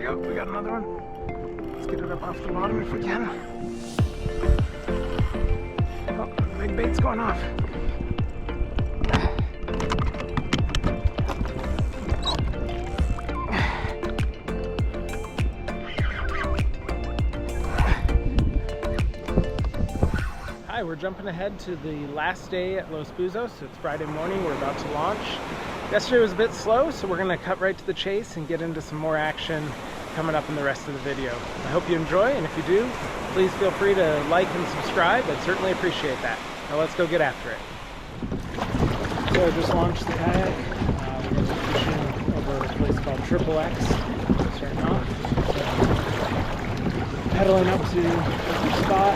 we go. We got another one. Let's get it up off the bottom if we can. Oh, big bait's going off. Hi, we're jumping ahead to the last day at Los Buzos. It's Friday morning, we're about to launch. Yesterday was a bit slow, so we're gonna cut right to the chase and get into some more action coming up in the rest of the video. I hope you enjoy, and if you do, please feel free to like and subscribe. I'd certainly appreciate that. Now let's go get after it. So I just launched the kayak. We're gonna be fishing over a place called Triple X. Starting off. Pedaling up to the spot.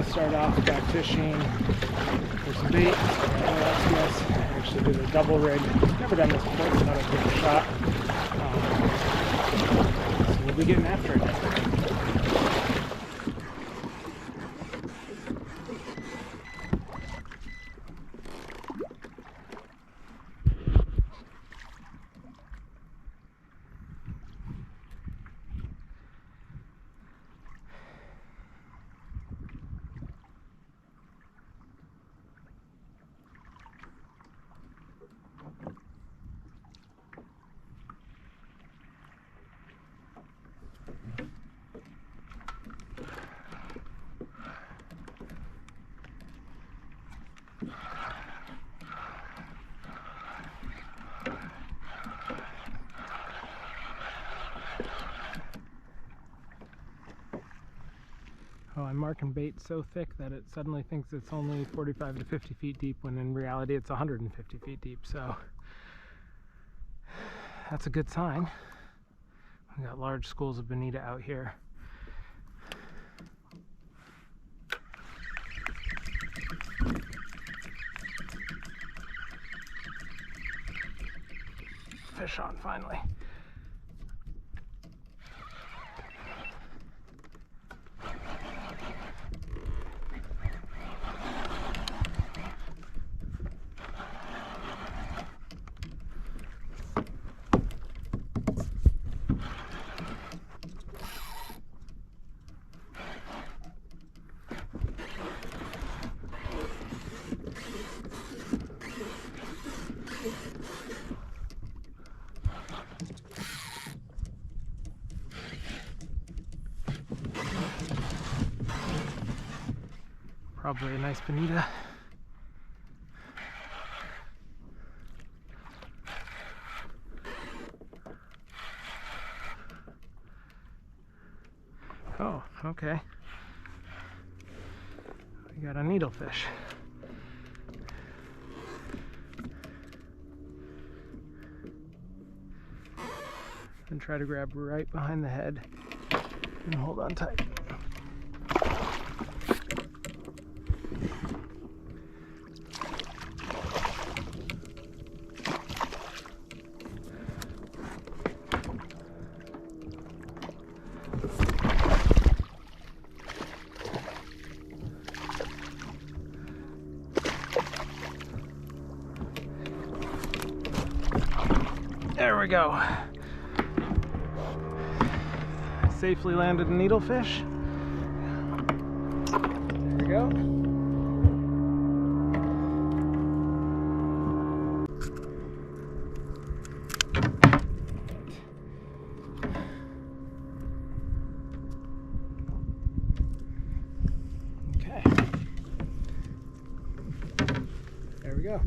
Start off back fishing for some bait. I actually did a double rig. Never done this before, so thought I'd give it a shot. So we'll be getting after it. Oh, I'm marking bait so thick that it suddenly thinks it's only 45 to 50 feet deep when in reality it's 150 feet deep, so that's a good sign. We got large schools of bonita out here. Fish on finally. Probably a nice bonita. Oh, okay. We got a needlefish. And try to grab right behind the head and hold on tight. There we go. Safely landed a needlefish. There we go. Okay. There we go.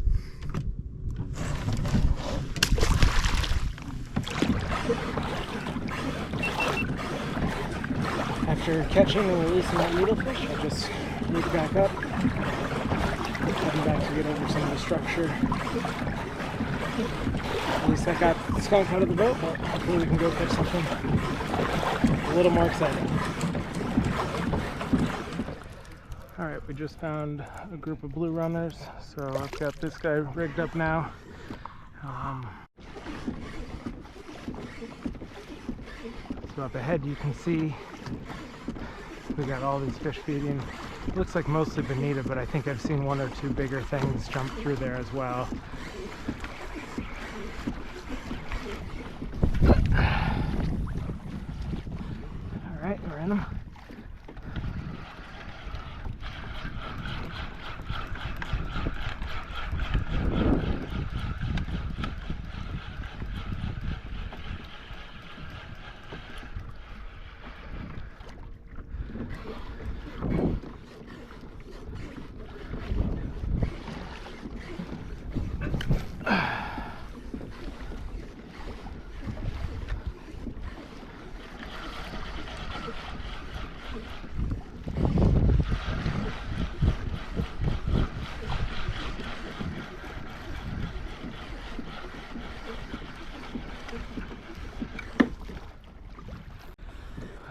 After catching and releasing that needlefish, I just moved back up, heading back to get over some of the structure. At least I got the skunk out of the boat, but hopefully we can go catch something a little more exciting. Alright, we just found a group of blue runners, so I've got this guy rigged up now. So up ahead you can see we got all these fish feeding. It looks like mostly bonita, but I think I've seen one or two bigger things jump through there as well. in them.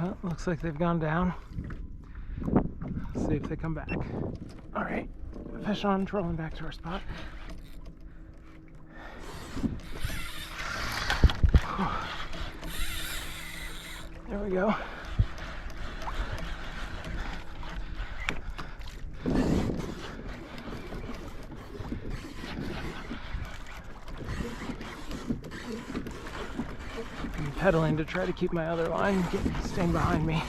Well, looks like they've gone down. Let's see if they come back. All right, fish on, trolling back to our spot. There we go. I'm pedaling to try to keep my other line staying behind me.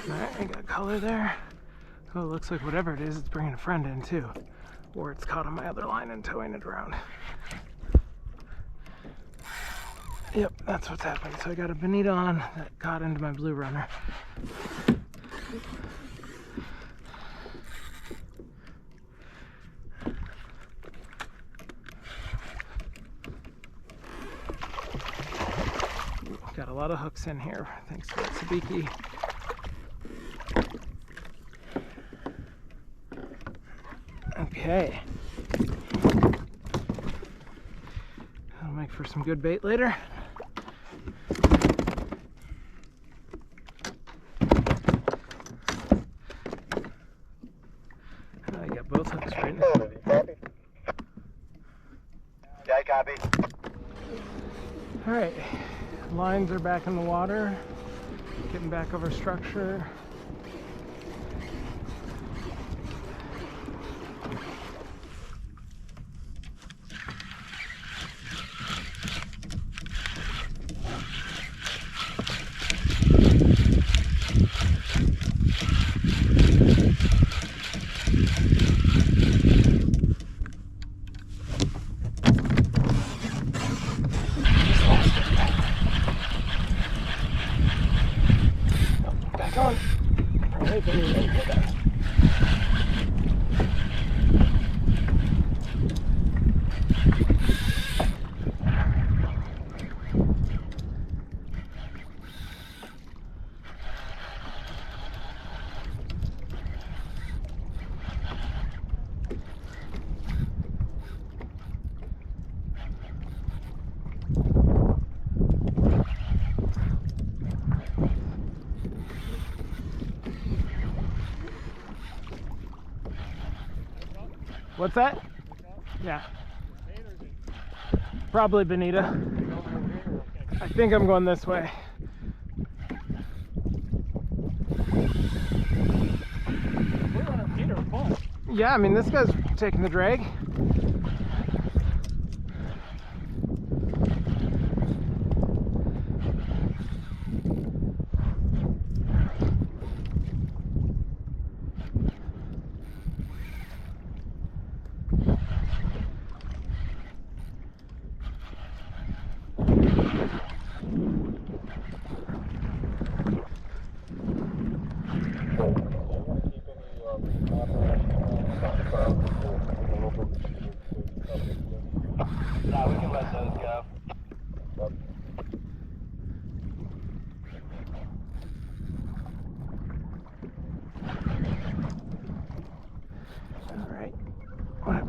Alright, I got color there. Oh, it looks like whatever it is, it's bringing a friend in too. Or it's caught on my other line and towing it around. Yep, that's what's happened. So I got a bonita on that got into my blue runner. Got a lot of hooks in here, thanks to that sabiki. Okay. That'll make for some good bait later. I got both hooks right now. Copy. Yeah, copy. Alright, lines are back in the water, getting back over structure. Back on. Probably didn't even hit that. What's that? Yeah. Probably bonita. I think I'm going this way. Yeah, I mean, this guy's taking the drag.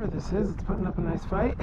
Whatever this is, it's putting up a nice fight.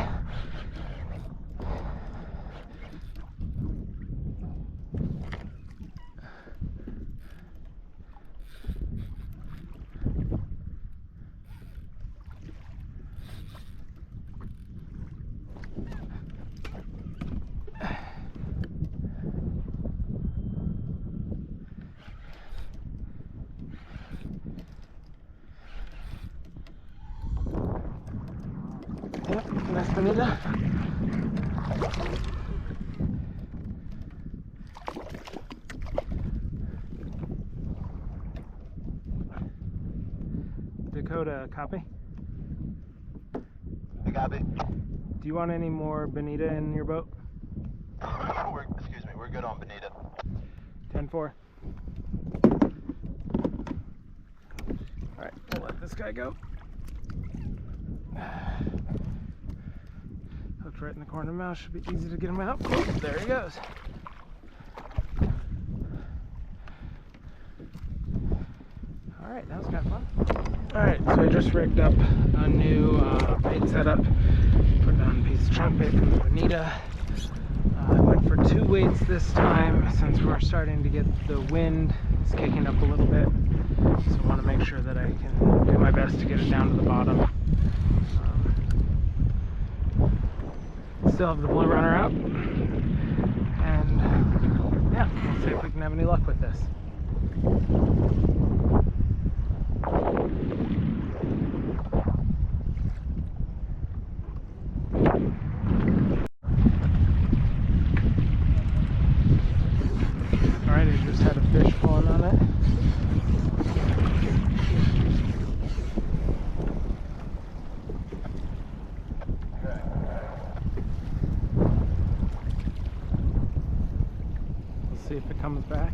Yep, nice bonita. Dakota, copy? I copy. Do you want any more bonita in your boat? Excuse me, we're good on bonita. 10-4. Alright, we'll let this guy go. Hooked right in the corner mouth, should be easy to get him out. Oh, there he goes. Alright, that was kind of fun. Alright, so I just rigged up a new bait setup. Put down a piece of trunk bait from the bonita. I went for 2 weights this time since we're starting to get the wind. It's kicking up a little bit. So I want to make sure that I can do my best to get it down to the bottom. Still have the blue runner out. And yeah, we'll see if we can have any luck with this. Alright, I just had a fish pulling on it. Let's see if it comes back.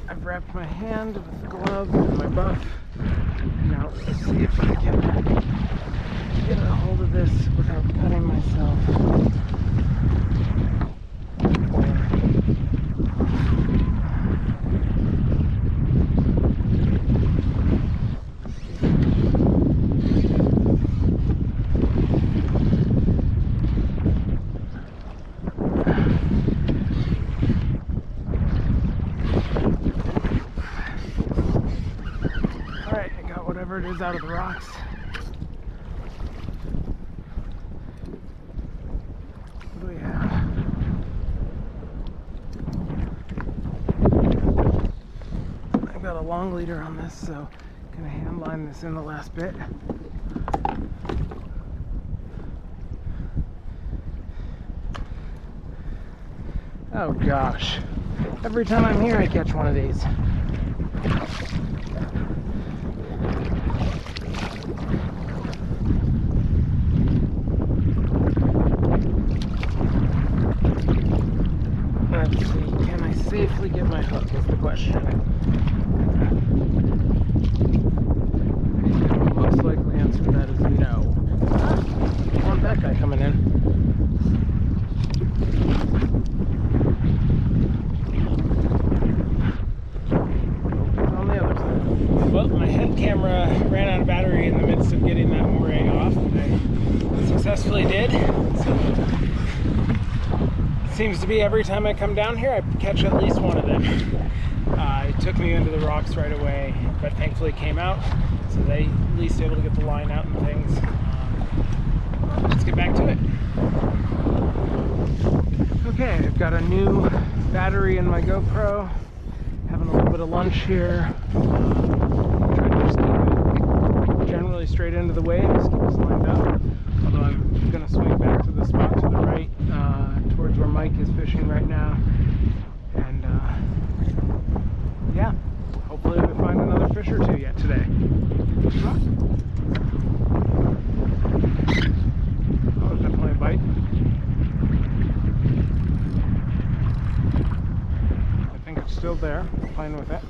I've wrapped my hand with the glove and my buff. Now let's see if I can get a hold of this without cutting myself. Whatever it is out of the rocks. What do we have? I've got a long leader on this, so I'm gonna hand line this in the last bit. Oh gosh. Every time I'm here I catch one of these. Let's see, can I safely get my hook is the question. The most likely answer to that is no. I want that guy coming in. On the other side. Well, my head camera ran out of battery in the midst of getting that moray off. I successfully did. So, seems to be every time I come down here I catch at least one of them. It took me into the rocks right away, but thankfully came out, so they at least able to get the line out and things. Let's get back to it. Okay, I've got a new battery in my GoPro, having a little bit of lunch here. Trying to just keep generally straight into the waves, keep us lined up. Although I'm going to swing back to the spot to the right, towards where Mike is fishing right now. And yeah, hopefully we find another fish or two yet today. Oh, definitely a bite. I think it's still there, playing with it.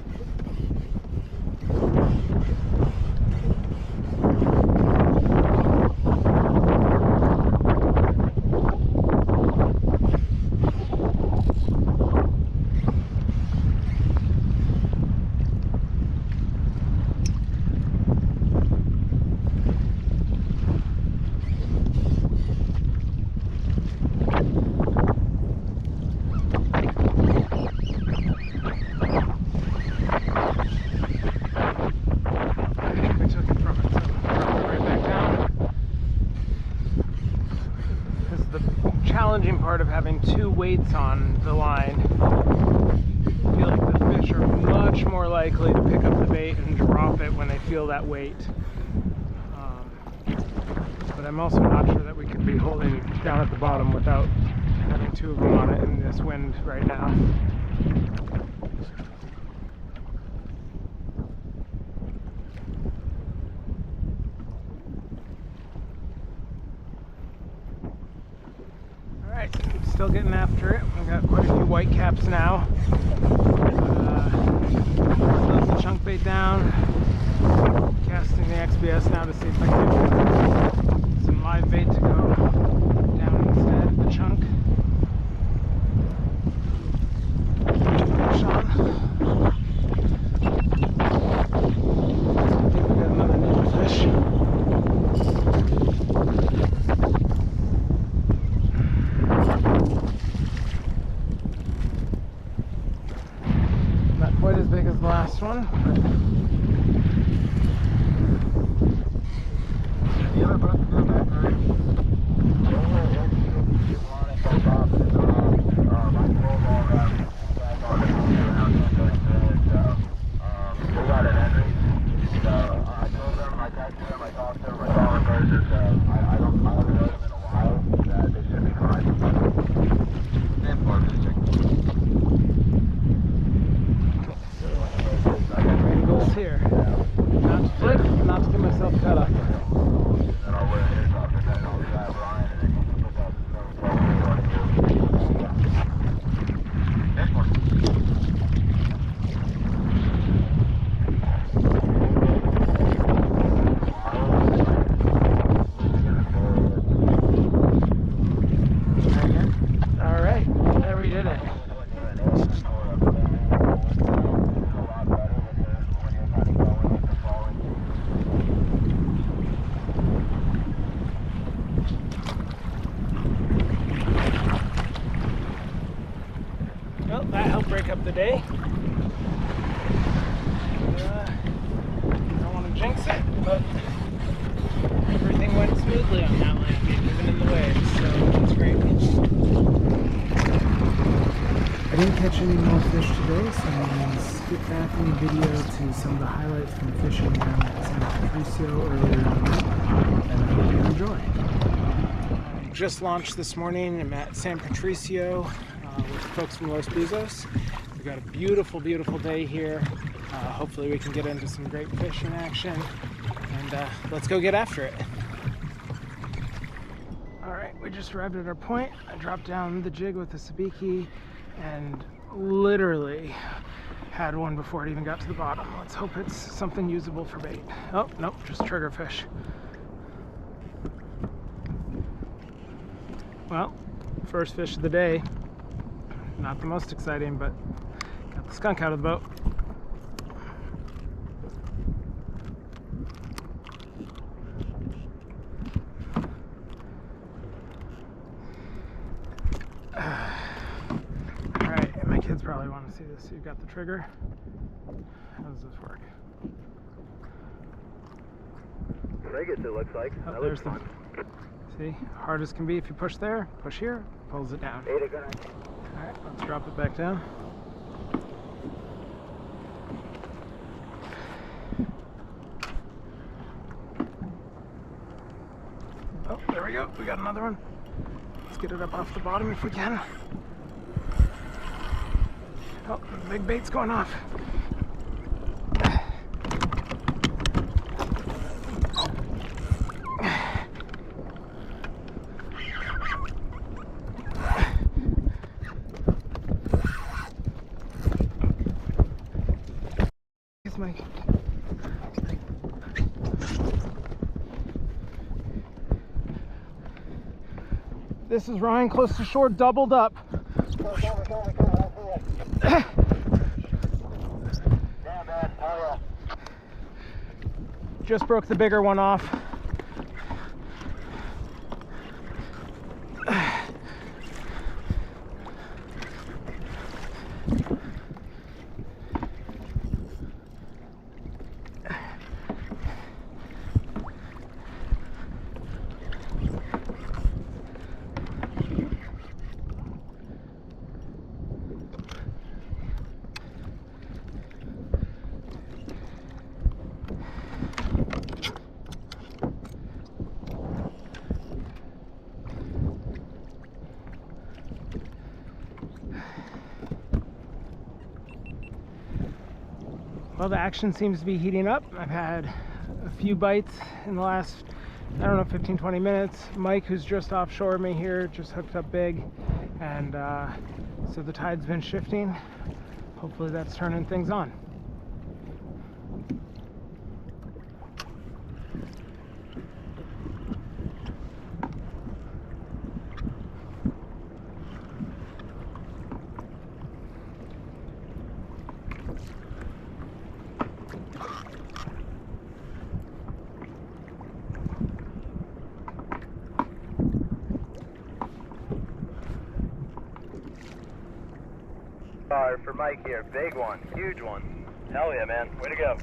Challenging part of having two weights on the line. I feel like the fish are much more likely to pick up the bait and drop it when they feel that weight. But I'm also not sure that we could be holding down at the bottom without having two of them on it in this wind right now. Still getting after it. We've got quite a few white caps now. Close the chunk bait down. Casting the XBS now to see if I can get some live bait to go down instead of the chunk. Fish on. I think we got another new fish. Quite as big as the last one. Well, that helped break up the day. Don't want to jinx it, but everything went smoothly on that landing, even in the waves, so that's great. I didn't catch any more fish today, so I'm going to skip back in the video to some of the highlights from fishing down at San Patricio earlier in the week, and I hope you enjoy. Just launched this morning. I'm at San Patricio with folks from Los Buzos. We've got a beautiful, beautiful day here. Hopefully we can get into some great fishing action, and let's go get after it. Alright, we just arrived at our point. I dropped down the jig with the sabiki and literally had one before it even got to the bottom. Let's hope it's something usable for bait. Oh, nope, just triggerfish. Well, first fish of the day. Not the most exciting, but got the skunk out of the boat. Alright, my kids probably want to see this. You've got the trigger. How does this work? Rig it looks like. Oh, that looks fun. See, hard as can be. If you push there, push here, pulls it down. Alright, let's drop it back down. we go. We got another one. Let's get it up off the bottom if we can. Oh, the big bait's going off. Here's Mike. This is Ryan, close to shore, doubled up. Just broke the bigger one off. Well, the action seems to be heating up. I've had a few bites in the last, I don't know, 15-20 minutes. Mike, who's just offshore me here, just hooked up big, and so the tide's been shifting. Hopefully that's turning things on. For Mike here, big one, huge one. Hell yeah, man, way to go.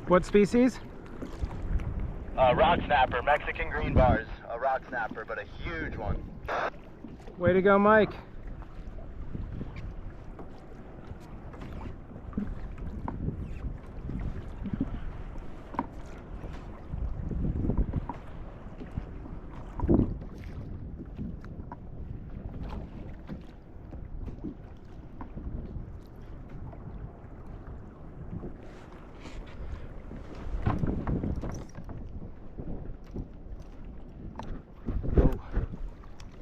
What species? Rock snapper, Mexican green bars. A rock snapper, but a huge one. Way to go, Mike.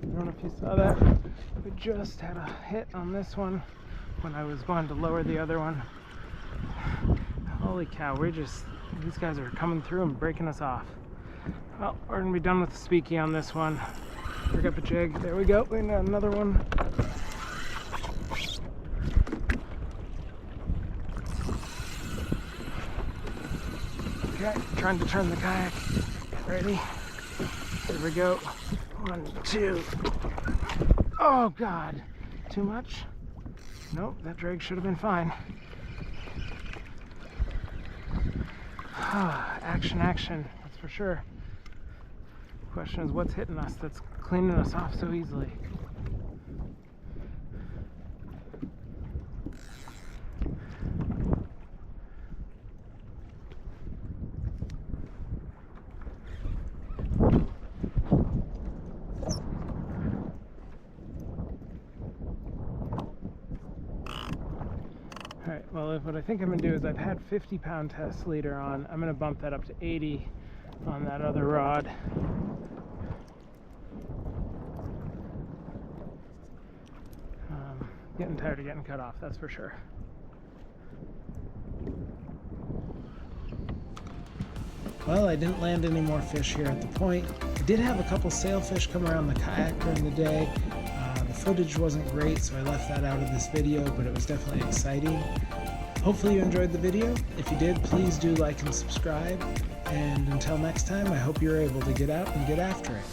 I don't know if you saw that. We just had a hit on this one when I was going to lower the other one. Holy cow, these guys are coming through and breaking us off. Well, we're gonna be done with the speaky on this one. Pick up a jig. There we go. We got another one. Okay, trying to turn the kayak. Ready? Here we go. 1, 2. Oh God, too much? Nope, that drag should have been fine. Action, action, that's for sure. Question is, what's hitting us that's cleaning us off so easily? Alright, well, what I think I'm going to do is I've had 50-pound test leader on. I'm going to bump that up to 80 on that other rod. Getting tired of getting cut off, that's for sure. Well, I didn't land any more fish here at the point. I did have a couple sailfish come around the kayak during the day. The footage wasn't great, so I left that out of this video, but it was definitely exciting. Hopefully you enjoyed the video. If you did, please do like and subscribe. And until next time, I hope you're able to get out and get after it.